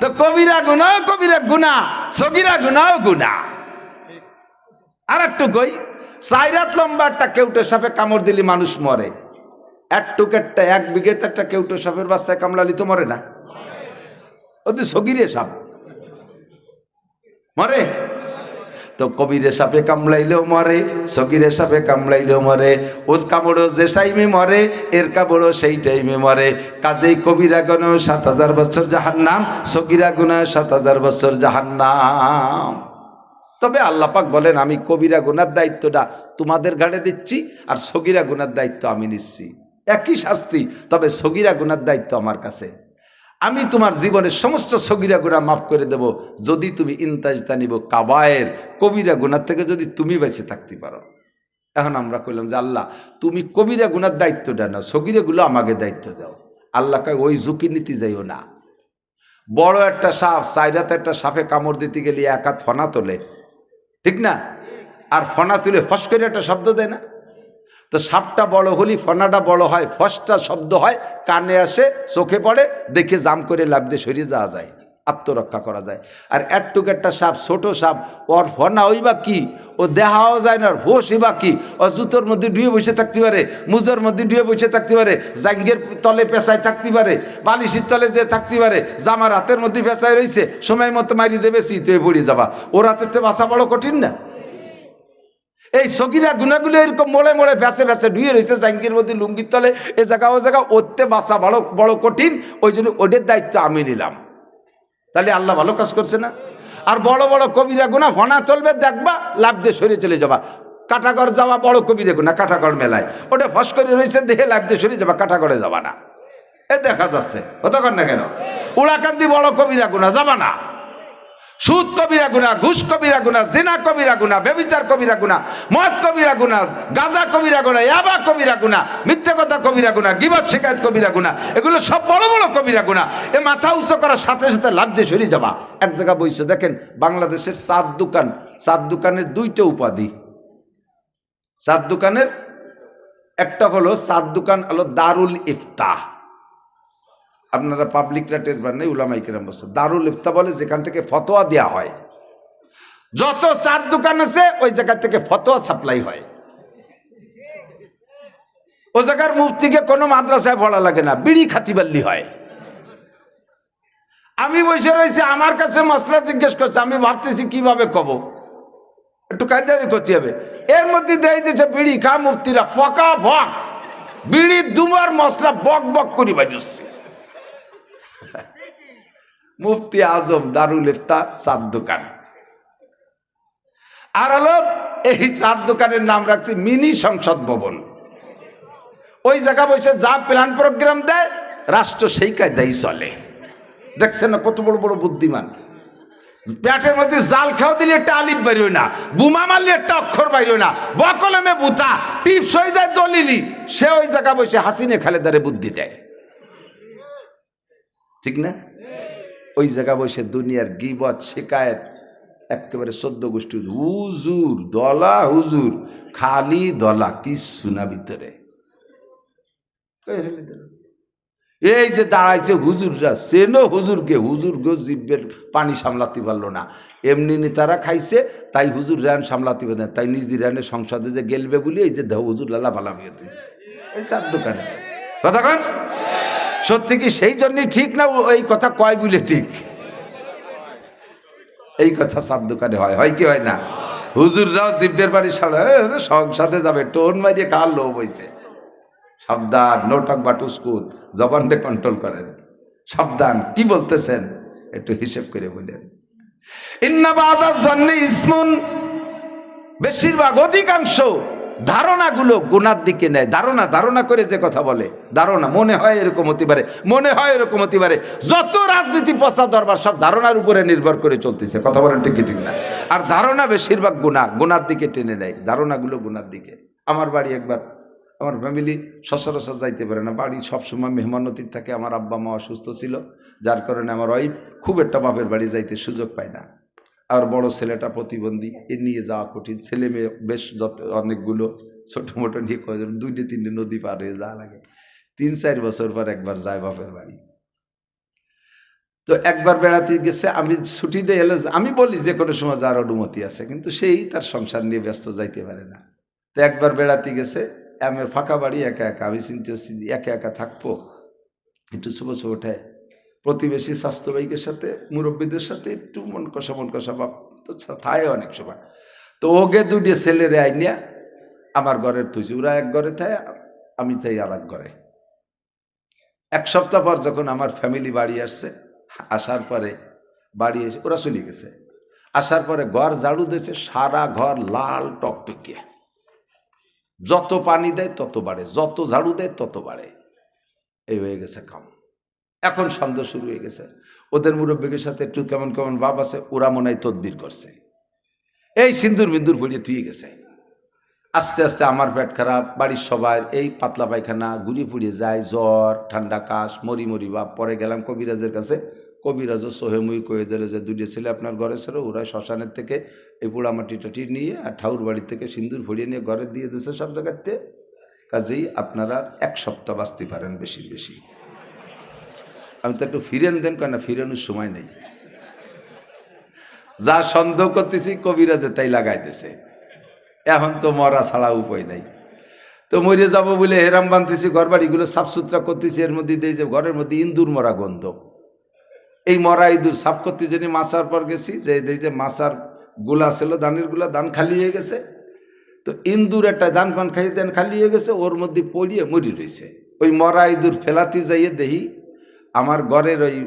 A: তো কবিরা গুনাহ, কবিরা গুনা, সগিরা গুনাও গুনা। আর একটু কই, 4 হাত লম্বা একটা কেউটে সাপে কামড় দিলে মানুষ মরে। 1 বিঘেতে একটা কেউটো সাপের বাচ্চায় কামড়ালি তো মরে না? ওদের সগিরে সাপ মরে। তো কবিরে সাপে কামড়াইলেও মরে, সগিরে সাপে কামড়াইলেও মরে। ওর কামড়ও যে টাইমে মরে, এর কামড়ও সেই টাইমে মরে। কাজেই কবিরা গুনাহ 7000 বছর জাহান্নাম, সগিরা গুনাহ 7000 বছর জাহান্নাম। তবে আল্লাহ পাক বলেন আমি কবিরা গুনার দায়িত্বটা তোমাদের ঘাড়ে দিচ্ছি, আর সগিরা গুনার দায়িত্ব আমি নিচ্ছি। একই শাস্তি, তবে সগিরা গুনার দায়িত্ব আমার কাছে। আমি তোমার জীবনের সমস্ত সগিরা গুনাহ মাফ করে দেব, যদি তুমি ইনতাজতানিব কাবায়ের, কবিরা গুনার থেকে যদি তুমি বেঁচে থাকতে পারো। এখন আমরা কইলাম যে আল্লাহ তুমি কবিরা গুনার দায়িত্বটা নাও, সগিরাগুলো আমাকে দায়িত্ব দাও। আল্লাহ কয় ওই ঝুঁকি নিতে যাইও না। বড় একটা সাপ, 4 হাতে একটা সাপে কামড় দিতে গেলে 1 হাত ফনা তোলে, ঠিক না? আর ফনা তুলে ফস করে একটা শব্দ দেয় না? তো সাপটা বড় হলে ফনাটা বড় হয়, ফসটা শব্দ হয়, কানে আসে, চোখে পড়ে, দেখে জাম করে লাভ দিয়ে সরিয়ে যাওয়া যায়, আত্মরক্ষা করা যায়। আর একটুক একটা সাপ, ছোট সাপ, ওর ফনা ওই বা কি, ও দেখাও যায় না, ভোসই বা কি, ও জুতোর মধ্যে ডুয়ে বসে থাকতে পারে, মুজোর মধ্যে ডুয়ে বসে থাকতে পারে, জাঙ্গের তলে পেঁচায় থাকতে পারে, বালিশির তলে যে থাকতে পারে, জামার হাতের মধ্যে পেঁচায় রয়েছে, সময় মতো মারি দেবে, শীতে পড়ে যাবা। ওর হাতের তো বাঁচা বড় কঠিন না? এই সগিরা গুনাহগুলো এরকম মোড়ে মোড়ে ভেসে ভেসে ডুয়ে রয়েছে জাঙ্গির মধ্যে, লুঙ্গির তলে, এ জায়গা ও জায়গা, ওতে বাঁচা বড় বড় কঠিন। ওই জন্য ওদের দায়িত্ব আমি নিলাম। তাহলে আল্লাহ ভালো কাজ করছে না? আর বড় বড় কবিরা গুনাহ ফনা চলবে, দেখবা লাভ দিয়ে সরিয়ে চলে যাবা। কাটাগড় যাওয়া বড় কবিরা গুনাহ, কাটাগড় মেলায় ওটা ফস করে রয়েছে, দেখে লাভ দিয়ে সরিয়ে যাবা, কাটাগড়ে যাবা না। এ দেখা যাচ্ছে, কতক্ষণ না কেন? উড়াকান্দি বড় কবিরা গুনাহ, যাবা না। সুদ কবিরা গুনাহ, ঘুষ কবিরা গুনাহ, জিনা কবিরা গুনাহ, ব্যভিচার কবিরা গুনাহ, মদ কবিরা গুনাহ, গাঁজা কবিরা গুনাহ, ইয়াবা কবিরা গুনাহ, মিথ্যা কথা কবিরা গুনাহ, গীবত শিকায়ত কবিরা গুনাহ, এগুলো সব বড় বড় কবিরা গুনাহ। এ মাথা উঁচু করার সাথে সাথে লাভ দিয়ে সরিয়ে যাবা। এক জায়গা বইছে দেখেন, বাংলাদেশের চার দোকানের দুইটা উপাধি। চার দোকানের একটা হলো, চার দোকান হলো দারুল ইফতাহ। আপনারা পাবলিকরা টের পান নাই, উলামায়ে কেরাম বলছে দারুল ইফতাহ বলে যেখান থেকে ফতোয়া দেওয়া হয়। যত চার দোকান আছে ওই জায়গা থেকে ফতোয়া সাপ্লাই হয়। ও জায়গার মুফতিকে কোনো মাদ্রাসায় পড়া লাগে না, বিড়ি খাতিবাল্লি হয়। আমি বসে রয়েছি, আমার কাছে মশলা জিজ্ঞেস করছে, আমি ভাবতেছি কিভাবে কব, একটু কায়দারি করতে হবে। এর মধ্যে দেয় দিয়েছে বিড়ি খা মুফতিরা পকা ভক, বিড়ি দুবার মশলা বক বক করি বাজুচ্ছে। মুফতি আজম দারুল ইফতাহ চার দোকান। আর হলো এই চার দোকানের নাম রাখছে মিনি সংসদ ভবন। ওই জায়গা বসে যা প্ল্যান প্রোগ্রাম দেয় রাষ্ট্র সেই কায়দাই চলে। দেখছেন না কত বড় বড় বুদ্ধিমান। পেটের মধ্যে জাল খাও দিলে একটা আলিফ বাইরই না, বুমা মারলে একটা অক্ষর বাইরই না, বকলমে বুতা টিপস হয়ে যায় দলিলি। সে ওই জায়গা বসে হাসিনে খালেদারে বুদ্ধি দেয়, ঠিক না? ওই জায়গা বসে দুনিয়ার গীবত শিকায়েত একেবারে 14 গোষ্ঠী হুজুর দলা, হুজুর খালি দলা, কিচ্ছু না ভিতরে। এই যে দাঁড়াইছে হুজুররা, সেনো হুজুরকে, হুজুর গো জিব্বের পানি সামলাতে পারলো না, এমনি তারা খাইছে, তাই হুজুর রান সামলাতে পারে না, তাই নিজ রানের সংসদে যে গেলবে বলি এই যে দেহ হুজুর লালা ভালা হয়েছে এই চার দোকানে। কথা কন সত্যি কি সেই জন্যই ঠিক না এই কথা কয় বলে ঠিক? এই কথা চার দোকানে হয়, হয় কি হয় না? হুজুররাও জিব্বের বাড়ি সংসদে যাবে, টোন মারিয়ে কার লোভ হয়েছে। সাবধান, নোটক বাটুসকুত, জবানটা কন্ট্রোল করেন। সাবধান, কি বলতেছেন একটু হিসেব করে বলেন। ইন্না বাদাত জান্নি ইসমুন, বেশিরভাগ অধিকাংশ ধারণাগুলো গুনার দিকে নেয়। ধারণা করে যে কথা বলে, ধারণা মনে হয় এরকম হতে পারে, মনে হয় এরকম হতে পারে। যত রাজনীতি পচা দরবার সব ধারণার উপরে নির্ভর করে চলতেছে। কথা বলেন ঠিক ঠিক না? আর ধারণা বেশিরভাগ গুনার দিকে টেনে নেয়, ধারণাগুলো গুনার দিকে। আমার বাড়ি একবার, আমার ফ্যামিলি সচরাচর যাইতে পারে না, বাড়ি সবসময় মেহমানতির থাকে। আমার আব্বা মা অসুস্থ ছিল, যার কারণে আমার ওয়াইফ খুব একটা বাপের বাড়ি যাইতে সুযোগ পায় না। আর বড় ছেলেটা প্রতিবন্ধী, এ নিয়ে যাওয়া কঠিন। ছেলে মেয়ে বেশ অনেকগুলো, ছোটো মোটো নিয়ে কয়জন 2-3 নদী পার হয়ে যাওয়া লাগে। 3-4 বছর পর একবার যায় বাপের বাড়ি। তো একবার বেড়াতে গেছে, আমি ছুটি দিয়ে এলে আমি বলি যে কোনো সময় যাওয়ার অনুমতি আছে, কিন্তু সেই তার সংসার নিয়ে ব্যস্ত যাইতে পারে না। তো একবার বেড়াতে গেছে, আমার ফাঁকা বাড়ি, একা একা। আমি চিন্তা করছি একা একা থাকবো, একটু শুভ ওঠায় প্রতিবেশী স্বাস্থ্যবাহীদের সাথে, মুরব্বীদের সাথে একটু মন কষা ভাব তো থায় অনেক সময়। তো ওকে 2 ছেলেরে আইনিয়া আমার ঘরের তুইছি, ওরা এক ঘরে থায়, আমি তাই আর এক ঘরে। 1 সপ্তাহ পর যখন আমার ফ্যামিলি বাড়ি আসছে, আসার পরে বাড়ি এসে ওরা চলে গেছে, আসার পরে ঘর ঝাড়ু দিয়েছে, সারা ঘর লাল টকটকিয়ে। যত পানি দেয় তত বাড়ে, যত ঝাড়ু দেয় তত বাড়ে। এই হয়ে গেছে কাম। এখন সন্দেহ শুরু হয়ে গেছে, ওদের মুরব্বীদের সাথে একটু কেমন কেমন ভাব আছে, ওরা মনে হয় তদবির করছে, এই সিন্দুর বিন্দুর ভরিয়ে তুই গেছে। আস্তে আস্তে আমার পেট খারাপ, বাড়ির সবার এই পাতলা পায়খানা, ঘুরি ফুরিয়ে যায়, জ্বর, ঠান্ডা, কাশ, মরি ভাব। পরে গেলাম কবিরাজের কাছে, কবিরাজও সোহেমুই কয়ে দিল যে 2 ছেলে আপনার ঘরে ছিল, ওরা শ্মশানের থেকে এই পোড়ামাটি টাটি নিয়ে আর ঠাউর বাড়ি থেকে সিন্দুর ভরিয়ে নিয়ে ঘরে দিয়ে দিয়েছে সব জায়গাতে। কাজেই আপনারা 1 সপ্তাহ বাঁচতে পারেন বেশি বেশি। আমি তো একটু ফিরেন দেন, কেন না ফিরানোর সময় নেই। যা সন্দেহ করতেছি কবিরাজে তাই লাগাই দিছে, এখন তো মরা ছাড়া উপায় নাই। তো মরে যাবো বলে হেরাম বানতেছি, ঘর বাড়িগুলো সাফ সুতরা করতেছি। এর মধ্যে দিয়ে যে ঘরের মধ্যে ইন্দুর মরা গন্ধ, এই মরা ইঁদুর সাফ করতে জন্য মাছার পর গেছি, যে মাছার গোলা ছিল, দানের গোলা, দান খালি হয়ে গেছে। তো ইন্দুর একটা দান পান খাইয়ে দেন খালি হয়ে গেছে, ওর মধ্যে পড়িয়ে মরি রয়েছে। ওই মরা ইঁদুর ফেলাতে যাইয়ে দেখি আমার ঘরের ওই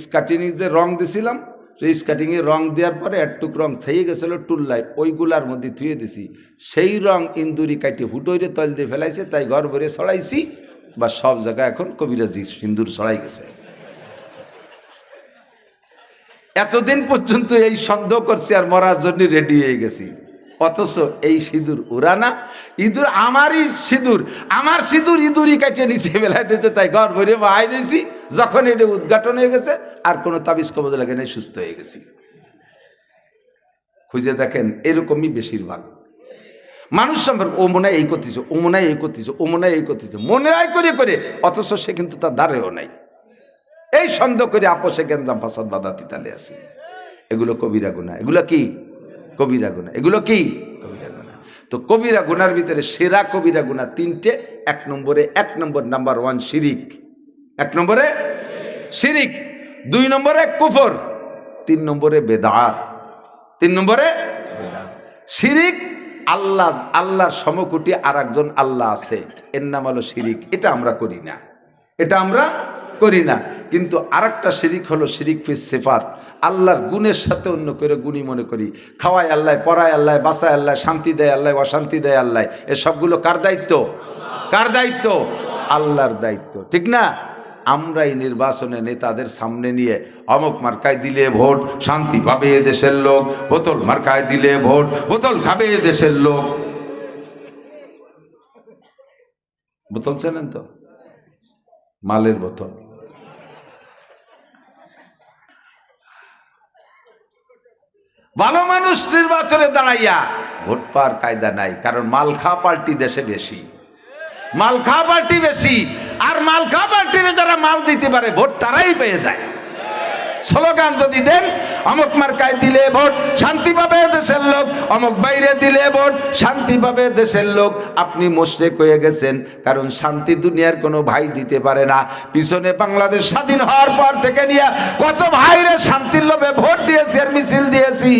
A: স্কাটিংয়ে যে রং দিছিলাম, সেই স্কাটিংয়ে রং দেওয়ার পরে একটুক রং থেকে গেছিলো টুল্লায়, ওইগুলার মধ্যে ধুয়ে দিছি। সেই রং ইন্দুরি কাটিয়ে ফুটোইরে তল দিয়ে ফেলাইছে, তাই ঘর ভরে ছড়াইছি। বা সব জায়গায় এখন কবিরাজি সিন্দুর ছড়াই গেছে। এতদিন পর্যন্ত এই সন্দেহ করছি আর মরার জন্য রেডি হয়ে গেছি, অথচ এই সিঁদুর ওরা না, ইঁদুর আমারই সিঁদুর, আমার সিঁদুর ইঁদুরই কাটিয়ে নিচে বেলায় দিয়েছে, তাই ঘর ভরে বাহাই রয়েছি। যখন এটা উদ্ঘাটন হয়ে গেছে আর কোনো তাবিজ কবজ লাগে নাই, সুস্থ হয়ে গেছি। খুঁজে দেখেন এরকমই বেশিরভাগ মানুষ সম্পর্কে, ও মনে হয় এই করতেছে, ও মনে হয় এই করতেছে, ও মনে হয় এই করতেছে, মনে হয় করে করে, অথচ সে কিন্তু তার দ্বারেও নাই। এই সন্দেহ করে আপোষে গেঞ্জাম ফাসাদ বাদাতি তালে আছে। এগুলো কবিরা গুনাহ। এগুলো কি কবিরা গুনাহ? এগুলো কি কবিরা গুনাহ? তো কবিরা গুনার ভিতরে সেরা কবিরা গুনাহ তিনটে। এক নম্বর নাম্বার 1 শিরিক, 1 নম্বরে শিরিক, 2 নম্বরে কুফর, 3 নম্বরে বেদাত। 3 নম্বরে বেদাত। শিরিক, আল্লাহর সমকোটি আর একজন আল্লাহ আছে, এর নাম হলো শিরিক। এটা আমরা করি না, এটা আমরা করি না। কিন্তু আরেকটা শিরিক হলো শিরিক ফিস সিফাত, আল্লাহর গুণের সাথে অন্য করে গুণী মনে করি। খাওয়ায় আল্লাহ, পড়ায় আল্লাহ, বাঁচায় আল্লাহ, শান্তি দেয় আল্লাহ, অশান্তি দেয় আল্লাহ। এ সবগুলো কার দায়িত্ব? কার দায়িত্ব? আল্লাহর দায়িত্ব, ঠিক না? আমরা এই নির্বাচনে নেতাদের সামনে নিয়ে অমুক মার্কায় দিলে ভোট শান্তি পাবে দেশের লোক, বোতল মার্কায় দিলে ভোট বোতল খাবে দেশের লোক। বোতল চেনেন তো? মালের বোতল। ভালো মানুষ নির্বাচনে দাঁড়াইয়া ভোট পাওয়ার কায়দা নাই, কারণ মাল খাওয়া পার্টি দেশে বেশি, মাল খাওয়া পার্টি বেশি। আর মাল খাওয়া পার্টিরে যারা মাল দিতে পারে ভোট তারাই পেয়ে যায়। স্লোগান যদি দেন অমুক মার্কায় দিলে ভোট শান্তি পাবে দেশের লোক, অমুক বাইরে দিলে ভোট শান্তি পাবে দেশের লোক, আপনি মোশেক হয়ে গেছেন। কারণ শান্তি দুনিয়ার কোনো ভাই দিতে পারে না। পিছনে বাংলাদেশ স্বাধীন হওয়ার পর থেকে নিয়ে কত ভাইরে শান্তির লোভে ভোট দিয়েছি আর মিছিল দিয়েছি।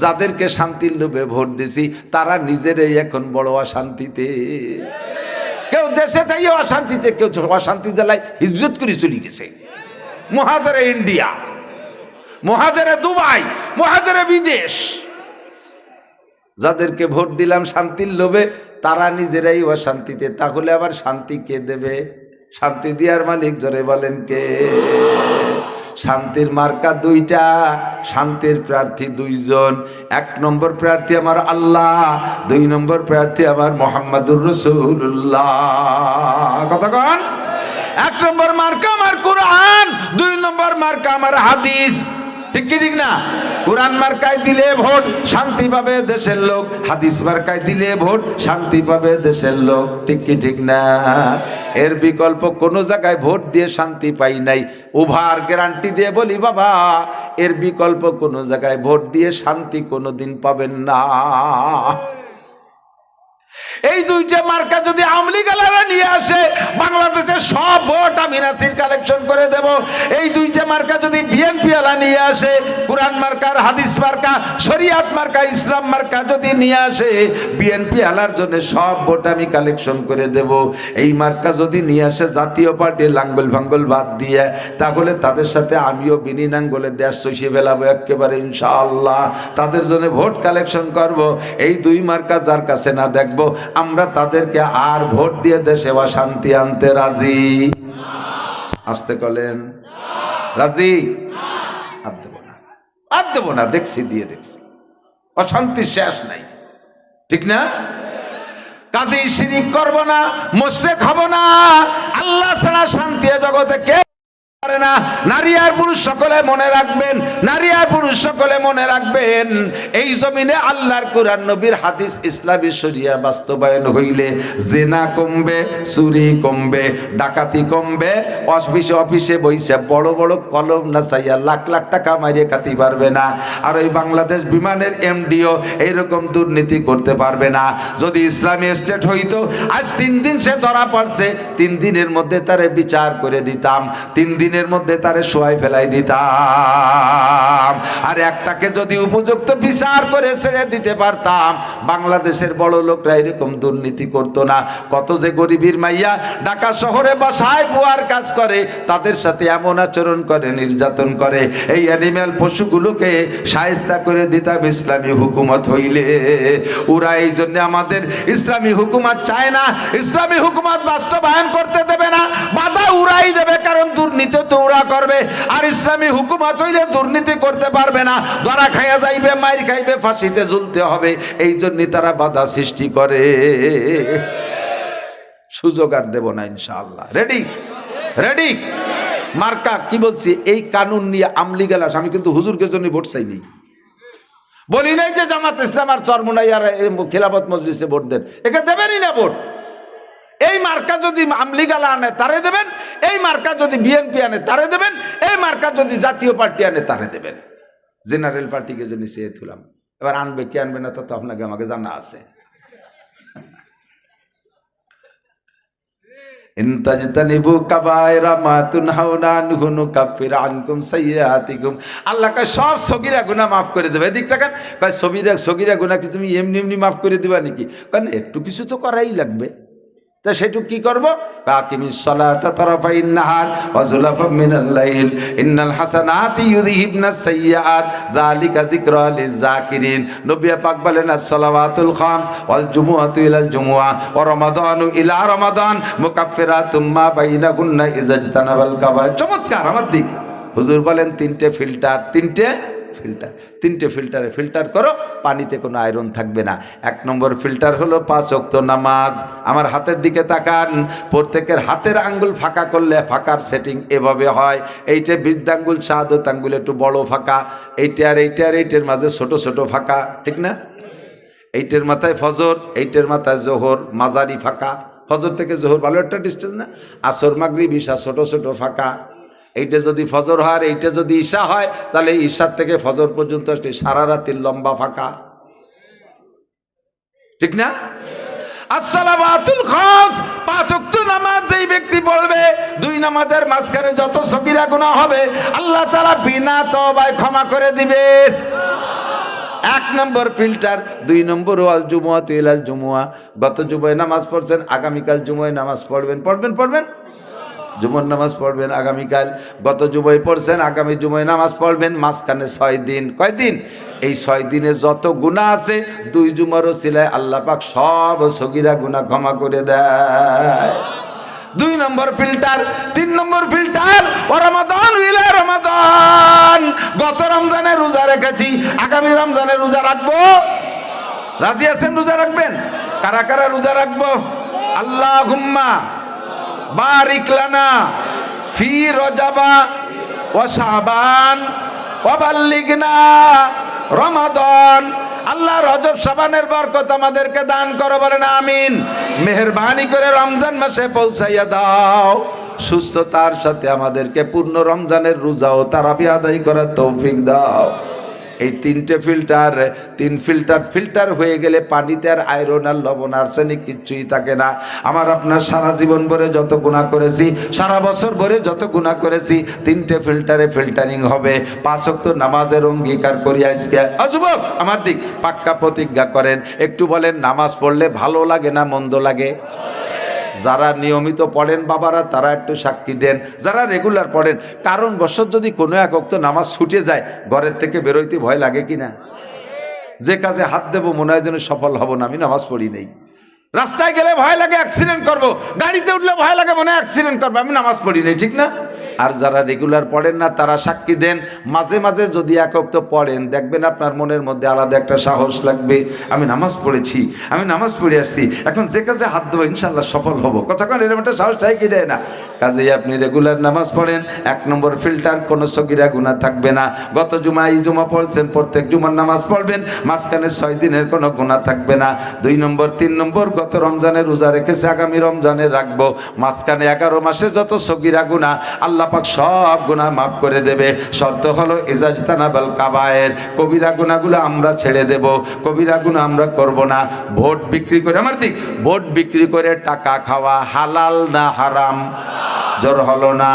A: যাদেরকে শান্তির লোভে ভোট দিয়েছি তারা নিজেরাই এখন বড় অশান্তিতে। কেউ দেশে থেকে অশান্তিতে, কেউ অশান্তি জেলায় হিজরত করে চলে গেছে। মহাজারে ইন্ডিয়া, মহাজারে দুবাই, মহাজারে বিদেশ। যাদেরকে ভোট দিলাম শান্তির লোভে তারা নিজেরাই অশান্তিতে। তাহলে আবার শান্তি কে দেবে? শান্তি দেওয়ার মালিক জোরে বলেন কে? শান্তির মার্কা 2টা, শান্তির প্রার্থী 2 জন। 1 নম্বর প্রার্থী আমার আল্লাহ, 2 নম্বর প্রার্থী আমার মুহাম্মাদুর রাসূলুল্লাহ। কথা কন? 1 নম্বর মার্কা আমার কোরআন, 2 নম্বর মার্কা আমার হাদিস। ঠিক কি ঠিক না? কোরআন মার্কায় দিলে ভোট শান্তি পাবে দেশের লোক, হাদিস মার্কায় দিলে ভোট শান্তি পাবে দেশের লোক। ঠিক কি ঠিক না? এর বিকল্প কোনো জায়গায় ভোট দিয়ে শান্তি পাই নাই। ওভার গ্যারান্টি দিয়ে বলি বাবা, এর বিকল্প কোনো জায়গায় ভোট দিয়ে শান্তি কোনোদিন পাবেন না। এই 2টা মার্কা যদি আওয়ামী লীগ নিয়ে আসে, বাংলাদেশের সব ভোট আমি নাসির কালেকশন করে দেব। এই 2টা মার্কা যদি বিএনপি নিয়ে আসে, কোরআন মার্কা, হাদিস মার্কা, শরিয়াত মার্কা, ইসলাম মার্কা যদি নিয়ে আসে, বিএনপি জন্য সব ভোট আমি কালেকশন করে দেব। এই মার্কা যদি নিয়ে আসে জাতীয় পার্টির লাঙ্গল ভাঙ্গল বাদ দিয়ে, তাহলে তাদের সাথে আমিও বিনি নাঙ্গলে দেশ চষিয়ে ফেলাবো একেবারে ইনশাআল্লাহ। তাদের জন্য ভোট কালেকশন করব। এই 2 মার্কা যার কাছে না দেখব, আমরা তাদেরকে আর ভোট দিয়ে দেশে শান্তি আনতে রাজি। আসতে কলেন রাজি? আর দেব না, আর দেব না। দেখছি, দিয়ে দেখছি, অশান্তির শেষ নাই। ঠিক না? কাজেই শিরিক করব না, মুশরিক হব না। আল্লাহ ছাড়া শান্তি জগতে কে পারে না। নারী আর পুরুষ সকলে মনে রাখবেন, নারী আর পুরুষ সকলে মনে রাখবেন, এই জমিনে আল্লাহর কোরআন নবীর হাদিস ইসলামী শরিয়া বাস্তবায়ন হইলে জেনা কমবে, চুরি কমবে, ডাকাতি কমবে। অফিসে বইসে বড় বড় কলম না চাইয়া লাখ লাখ টাকা মারিয়ে খাতে পারবে না। আর ওই বাংলাদেশ বিমানের এমডিও এইরকম দুর্নীতি করতে পারবে না। যদি ইসলামী স্টেট হইতো, আজ 3 দিন সে ধরা পড়ছে, 3 দিনের মধ্যে তারে বিচার করে দিতাম, 3 দিনের মধ্যে তারে শোয়াই ফেলাই দিতাম। আর একটাকে যদি উপযুক্ত বিচার করে ছেড়ে দিতে পারতাম, বাংলাদেশের বড় লোকরা এরকম দুর্নীতি করতো না। কত যে গরিবের মাইয়া ঢাকা শহরে বাসায় বুয়ার কাজ করে, তাদের সাথে এমন আচরণ করে, নির্যাতন করে। এই অ্যানিম্যাল পশুগুলোকে শায়েস্তা করে দিতাম ইসলামী হুকুমত হইলে। ওরা এই জন্য আমাদের ইসলামী হুকুমত চায় না, ইসলামী হুকুমত বাস্তবায়ন করতে দেবে না, বাধা উড়াই দেবে। কারণ দুর্নীতি তো ওরা করবে, আর ইসলামী হুকুমত হইলে দুর্নীতি করতে পারবে না, ধরা খাইয়া যাইবে, মাইর খাইবে, ফাঁসিতে ঝুলতে হবে। এই জন্য তারা বাধা সৃষ্টি করে। সুযোগ আর দেব না ইনশাআল্লাহ। রেডি রেডি মার্কা কি বলছি, এই কানুন নিয়ে আমলি গেলাস। আমি কিন্তু হুজুরকে জন্য ভোট চাইনি, বলি নাই যে জামাত ইসলাম আর চরমোনাই আর খেলাফত মজলিসে ভোট দেন, একে দেবেনই না ভোট। এই মার্কা যদি আমলি গালা আনে তারে দেবেন, এই মার্কা যদি বিএনপি আনে তারে দেবেন, এই মার্কা যদি জাতীয় পার্টি আনে তারে দেবেন। জেনারেল পার্টিকে জন্য চেয়ে তুলাম, এবার আনবে কি আনবে না তা তো আপনাকে আমাকে জানা আছে। আল্লাহ কয় সব সগীরা গুনাহ মাফ করে দেবে। এদিক থাকেন কয় সগীরা গুনাহ কি তুমি এমনি এমনি মাফ করে দিবা নাকি? কারণ একটু কিছু তো করাই লাগবে, তা সেটুকু কি করবো? আকিমিস সালাতা তারাফাইন নাহার ওয়া যুলাফাম মিনাল লাইল ইন্নাল হাসানাতি ইউযহিবনাস সাইয়্যাত যালিকা যিকরা লিয-যাকিরিন। নবী পাক বলেন আস-সালাওয়াতুল খামস ওয়াল জুমুআতু ইলাল জুমুআ ওয়া রমাদানু ইলা রমাদান মুকাফফিরাতুম মা বাইনাহুন্না ইযাজতানাবাল কাবায়র। চমৎকার আমার দিক। হুজুর বলেন তিনটে ফিল্টারে ফিল্টার করো, পানিতে কোনো আয়রন থাকবে না। এক নম্বর ফিল্টার হলো 5 ওয়াক্ত নামাজ। আমার হাতের দিকে তাকান, প্রত্যেকের হাতের আঙ্গুল ফাঁকা করলে ফাঁকার সেটিং এভাবে হয়। এইটা বৃদ্ধাঙ্গুল, শাহাদত আঙ্গুল একটু বড় ফাঁকা, এইটার মাঝে ছোট ছোট ফাঁকা, ঠিক না? এইটার মাথায় ফজর, এইটার মাথায় জোহর, মাঝারি ফাঁকা। ফজর থেকে জোহর ভালো একটা ডিস্টেন্স না? আসর, মাগরিব, ঈশা ছোট ছোট ফাঁকা। এইটা যদি ফজর হয়, এইটা যদি ঈশা হয়, তাহলে ঈশার থেকে ফজর পর্যন্ত সারা রাতের লম্বা ফাঁকা, ঠিক না? আসসালাওয়াতুল খামস, 5 ওয়াক্ত নামাজ যেই ব্যক্তি পড়বে, 2 নামাজের মাঝখানে যত সগীরা গুনাহ হবে আল্লাহ তাআলা বিনা তওবায় ক্ষমা করে দিবে। 1 নম্বর ফিল্টার। 2 নম্বর ওয়াল জুমুআতু ইলাল জুমুআ। গত জুমায় নামাজ পড়ছেন, আগামীকাল জুমায় নামাজ পড়বেন। জুমার নামাজ পড়বেন আগামীকাল। গত জুমায় পড়ছেন, আগামী জুমায় নামাজ পড়বেন। মাঝখানে 6 দিন। কয়দিন? এই 6 দিনে যত গুনাহ আছে 2 জুমার ওসিলায় আল্লাহ পাক সব সগীরা গুনাহ ক্ষমা করে দেয়। 2 নম্বর ফিল্টার। 3 নম্বর ফিল্টার ও রমাদান ইলা রমাদান। গত রমজানে রোজা রেখেছি, আগামী রমজানে রোজা রাখবো। রাজি আছেন? রোজা রাখবেন? কারা কারা রোজা রাখবো? আল্লাহুম্মা বারিক লানা ফি রজাবা ওয়া শাবান ওয়া বাল্লিগনা রমাদান। আল্লাহ রজব শাবানের বরকত আমাদেরকে দান করো, বলেন আমিন। মেহেরবানি করে রমজান মাসে পৌঁছাইয়া দাও। সুস্থতার সাথে আমাদেরকে পূর্ণ রমজানের রোজাও তারাবি আদায় করার তৌফিক দাও। এই 3টে ফিল্টার, 3 ফিল্টার হয়ে গেলে পানিতে আর আয়রন আর লবণ আর্সেনিক কিচ্ছুই থাকে না। আমার আপনার সারা জীবন ভরে যত গুনাহ করেছি, সারা বছর ভরে যত গুনাহ করেছি, 3টে ফিল্টারে ফিল্টারিং হবে। 5 ওয়াক্ত নামাজের অঙ্গীকার করি আজকে। যুবক আমার দিক, পাক্কা প্রতিজ্ঞা করেন। একটু বলেন, নামাজ পড়লে ভালো লাগে না মন্দ লাগে? যারা নিয়মিত পড়েন বাবারা তারা একটু সাক্ষী দেন, যারা রেগুলার পড়েন। কারণ বছর যদি কোনো এক ওয়াক্ত নামাজ ছুটে যায়, ঘরের থেকে বেরোইতে ভয় লাগে কি না? যে কাজে হাত দেবো মনে হয় যেন সফল হব না, আমি নামাজ পড়ি নেই। রাস্তায় গেলে ভয় লাগে অ্যাক্সিডেন্ট করব, গাড়িতে উঠলে ভয় লাগে মনে হয় অ্যাক্সিডেন্ট করবো, আমি নামাজ পড়ি নেই, ঠিক না? আর যারা রেগুলার পড়েন না তারা সাক্ষী দেন। মাঝে মাঝে যদি এক ওয়াক্ত পড়েন, দেখবেন আপনার মনের মধ্যে আলাদা একটা সাহস লাগবে। আমি নামাজ পড়েছি, আমি নামাজ পড়ে আসছি, এখন যে কাজে হাত দেবো ইনশাল্লাহ সফল হব। কতক্ষণ এরকম একটা সাহস চাই কি দেয় না? কাজেই আপনি রেগুলার নামাজ পড়েন। 1 নম্বর ফিল্টার, কোনো সগীরা গুনাহ থাকবে না। গত জুমা এই জুমা পড়ছেন, প্রত্যেক জুমার নামাজ পড়বেন, মাঝখানে 6 দিনের কোনো গুনাহ থাকবে না। 2 নম্বর 3 নম্বর, গত রমজানে রোজা রেখেছে, আগামী রমজানে রাখবো। মাঝখানে 11 মাসে যত সগীরা গুনাহ আল্লাহ পাক সব গুনাহ মাফ করে দেবে। শর্ত হলো ইজাজতানাবাল কাবায়ের, কবিরা গুনাহগুলো আমরা ছেড়ে দেব, কবিরা গুনাহ আমরা করব না। ভোট বিক্রি করে, আমার দিক, ভোট বিক্রি করে টাকা খাওয়া হালাল না হারাম? জোর হলো না?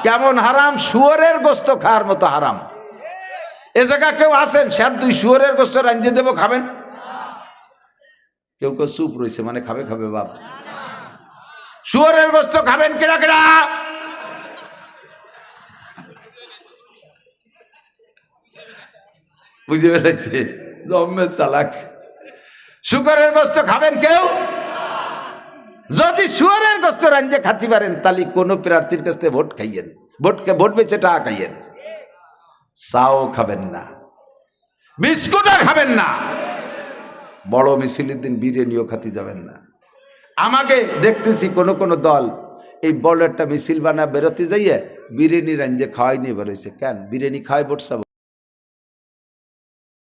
A: কেমন হারাম? শুয়োরের গোশত খাওয়ার মতো হারাম। এ জায়গা কেউ আছেন স্যার 2 শুয়োরের গোশত রাঁধিয়ে দেবো, খাবেন? কেউ চুপ রয়েছে, মানে খাবে বাপ। শুয়োরের গোশত খাবেন কেডা কেডা? বুঝে পেরেছে? জম্মে চালাক। শুকরের গোশত খাবেন কেউ? যদি শুয়ারের গোস্ত রাঞ্জে খাতি পারেন তাহলে কোনো প্রার্থীর কাছ থেকে ভোট খাইয়েন, ভোট বেচে টাকা খাইয়েন, চাও খাবেন না, বিস্কুটও খাবেন না, বড় মিছিলের দিন বিরিয়ানিও খাতি যাবেন না। আমাকে দেখতেছি কোন কোন দল এই বড় একটা মিছিল বানা বেরোতে যাইয়ে বিরিয়ানি রাঞ্জে খাওয়াই নিয়ে বেরোইছে। কেন বিরিয়ানি খাওয়াই ভোট চাবো?